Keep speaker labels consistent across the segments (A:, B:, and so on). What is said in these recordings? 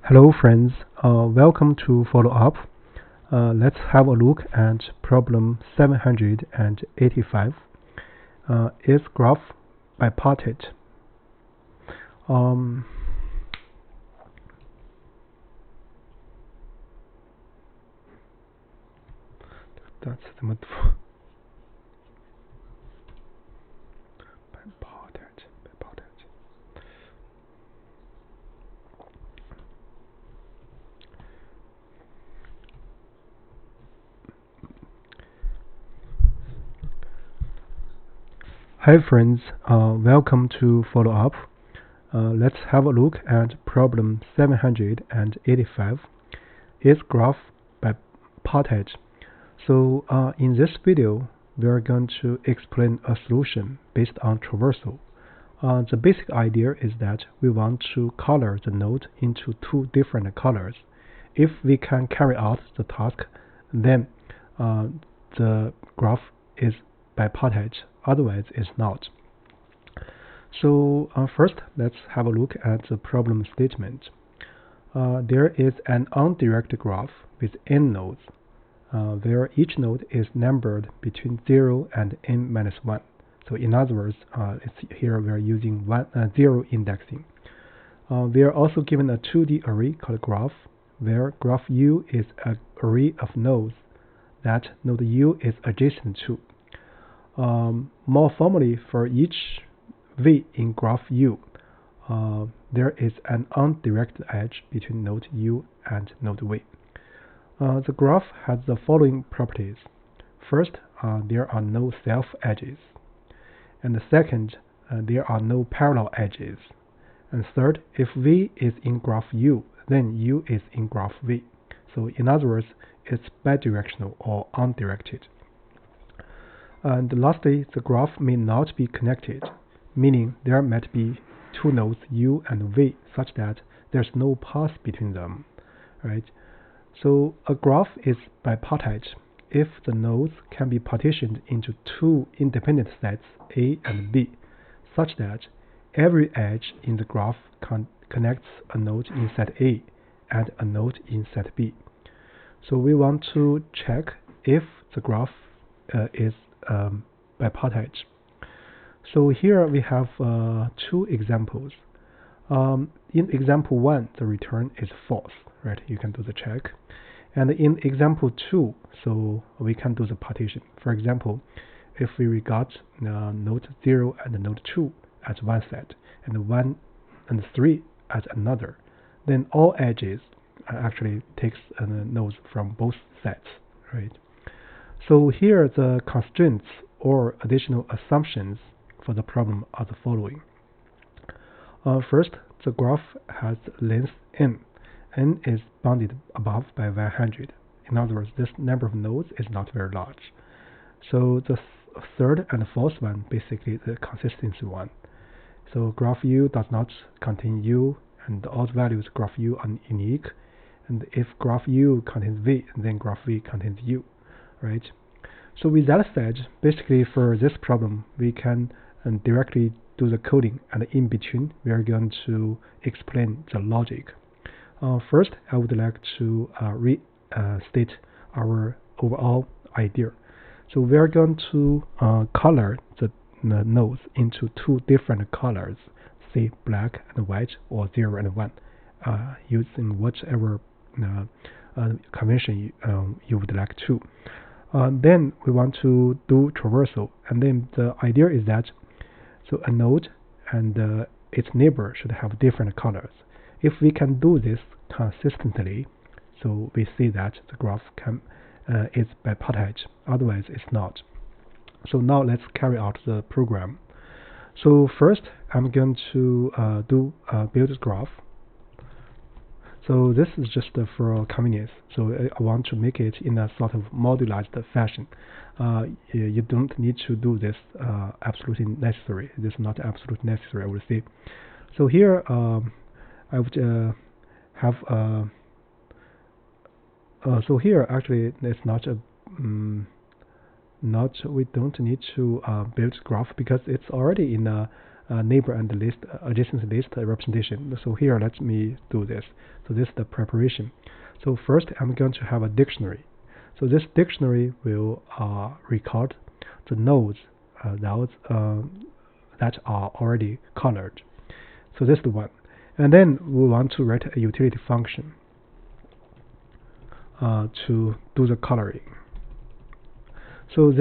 A: Hello friends, welcome to follow up. Let's have a look at problem 785. Is graph bipartite? That's the bipartite. Hi friends, welcome to follow up. Let's have a look at problem 785. Is graph bipartite? So in this video, we are going to explain a solution based on traversal. The basic idea is that we want to color the node into two different colors. If we can carry out the task, then the graph is bipartite, otherwise it's not. So first, let's have a look at the problem statement. There is an undirected graph with n nodes, where each node is numbered between 0 and n-1. So in other words, here we are using 0 indexing. We are also given a 2D array called graph, where graph U is an array of nodes that node U is adjacent to. More formally, for each V in graph U, there is an undirected edge between node U and node V. The graph has the following properties. First, there are no self-edges. And second, there are no parallel edges. And third, if V is in graph U, then U is in graph V. So in other words, it's bidirectional or undirected. And lastly, the graph may not be connected, meaning there might be two nodes U and V such that there's no path between them, right? So a graph is bipartite if the nodes can be partitioned into two independent sets A and B, such that every edge in the graph connects a node in set A and a node in set B. So we want to check if the graph is bipartite. So here we have two examples. In example 1, the return is false, right? You can do the check. And in example 2, so we can do the partition. For example, if we regard node 0 and node 2 as one set, and 1 and 3 as another, then all edges actually takes nodes from both sets, right? So here the constraints or additional assumptions for the problem are the following. First, the graph has length n. N is bounded above by 100. In other words, this number of nodes is not very large. So the third and fourth one, basically the consistency one. So graph U does not contain U, and all the values graph U are unique. And if graph U contains V, then graph V contains U, right? So with that said, basically for this problem, we can directly do the coding, and in between we are going to explain the logic. First, I would like to restate our overall idea. So we are going to color the nodes into two different colors, say black and white or 0 and 1, using whatever convention you would like to. Then we want to do traversal, and then the idea is that so a node and its neighbor should have different colors. If we can do this consistently, so we see that the graph is bipartite, otherwise it's not. So now let's carry out the program. So first, I'm going to build graph. So this is just for convenience. So I want to make it in a sort of modularized fashion. You don't need to do this absolutely necessary. This is not absolutely necessary, I would say. So here I would have so here actually it's not a we don't need to build graph because it's already in a neighbor and list adjacency list representation. So here let me do this. So this is the preparation. So first I'm going to have a dictionary. So this dictionary will record the nodes that are already colored. So this is the one. And then we want to write a utility function to do the coloring. So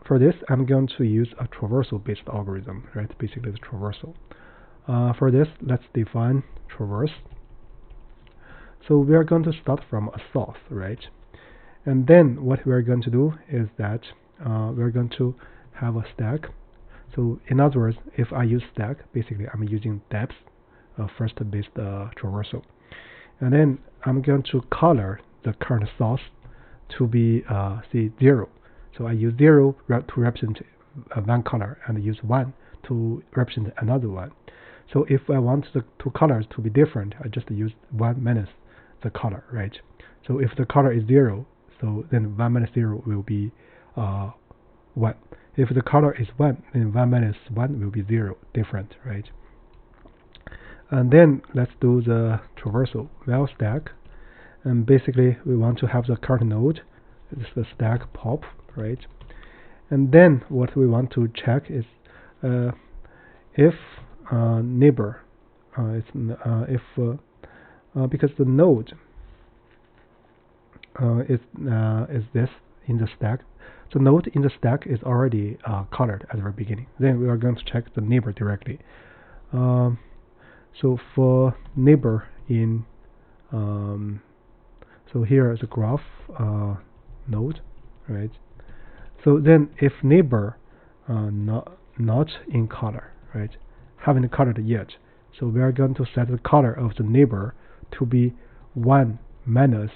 A: for this I'm going to use a traversal based algorithm, right? Basically the traversal. For this, let's define traverse. So we are going to start from a source, right? And then what we are going to do is that we're going to have a stack. So in other words, if I use stack, basically I'm using depth first based traversal. And then I'm going to color the current source to be say 0. So I use 0 to represent one color and use 1 to represent another one. So if I want the two colors to be different, I just use 1 minus the color, right? So if the color is 0, so then 1 minus 0 will be 1. If the color is 1, then 1 minus 1 will be 0, different, right? And then let's do the traversal val stack. And basically we want to have the current node, this is the stack pop, right? And then what we want to check is if neighbor because the node is this in the stack. The node in the stack is already colored at the very beginning. Then we are going to check the neighbor directly. So for neighbor in so here is a graph node, right? So then if neighbor not in color, right, haven't colored yet, so we are going to set the color of the neighbor to be 1 minus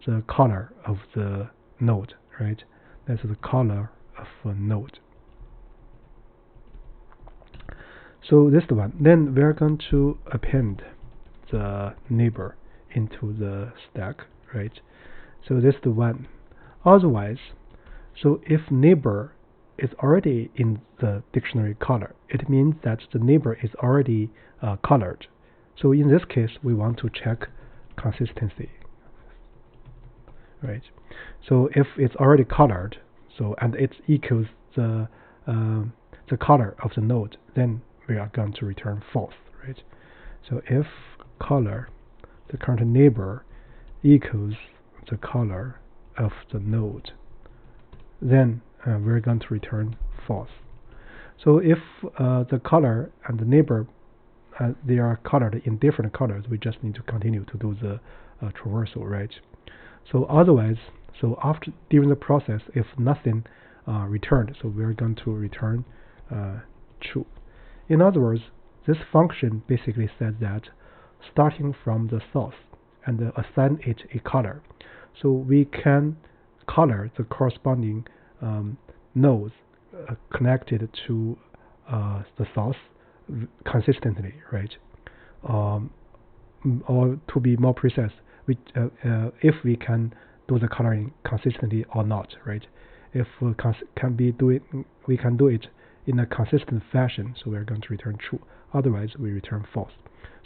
A: the color of the node, right? That's the color of a node. So this is the one. Then we are going to append the neighbor into the stack, right? So this is the one. Otherwise, so if neighbor is already in the dictionary color, it means that the neighbor is already colored. So in this case, we want to check consistency, right? So if it's already colored, so and it equals the color of the node, then we are going to return false, right? So if color, the current neighbor, equals the color of the node, then we're going to return false. So if the color and the neighbor they are colored in different colors, we just need to continue to do the traversal, right? So otherwise, so after during the process, if nothing returned, so we're going to return true. In other words, this function basically says that starting from the source and assign it a color, so we can color the corresponding nodes connected to the source consistently, right? Or to be more precise, if we can do the coloring consistently or not, right? If we can do it in a consistent fashion, so we're going to return true. Otherwise, we return false.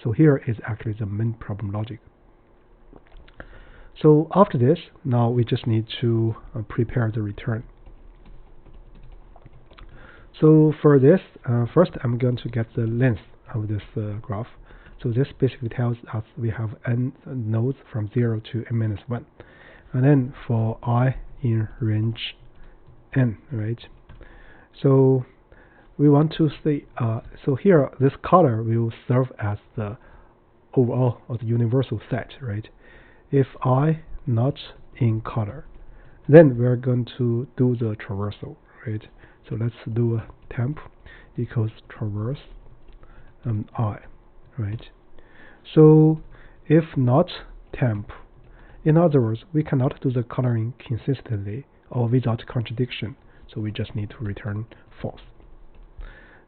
A: So here is actually the main problem logic. So after this, now we just need to prepare the return. So for this, first I'm going to get the length of this graph. So this basically tells us we have n nodes from 0 to n minus 1. And then for I in range n, right? So we want to say, so here this color will serve as the overall or the universal set, right? If I not in color, then we're going to do the traversal, right? So let's do a temp equals traverse I, right? So if not temp, in other words, we cannot do the coloring consistently or without contradiction, so we just need to return false.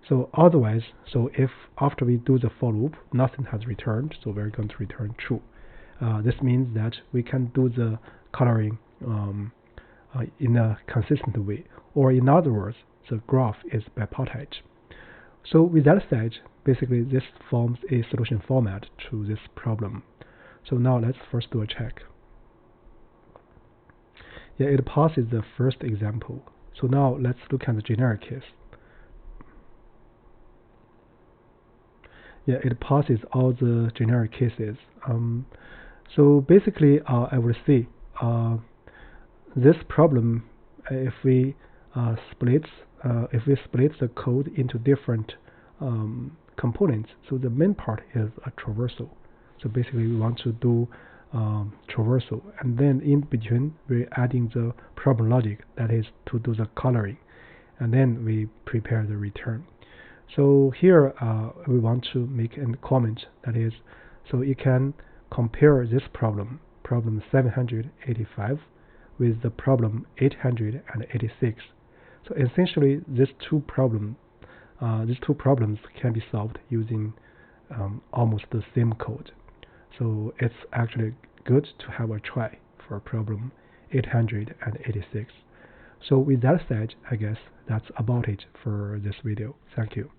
A: So otherwise, so if after we do the for loop, nothing has returned, so we're going to return true. This means that we can do the coloring in a consistent way, or in other words, the graph is bipartite. So with that said, basically this forms a solution format to this problem. So now let's first do a check. Yeah, it passes the first example. So now let's look at the generic case. Yeah, it passes all the generic cases. So basically, I would say this problem, if we split the code into different components, so the main part is a traversal. So basically, we want to do traversal, and then in between we're adding the problem logic, that is to do the coloring, and then we prepare the return. So here we want to make a comment, that is, so you can compare this problem 785, with the problem 886. So essentially, these two problems can be solved using almost the same code. So it's actually good to have a try for problem 886. So with that said, I guess that's about it for this video. Thank you.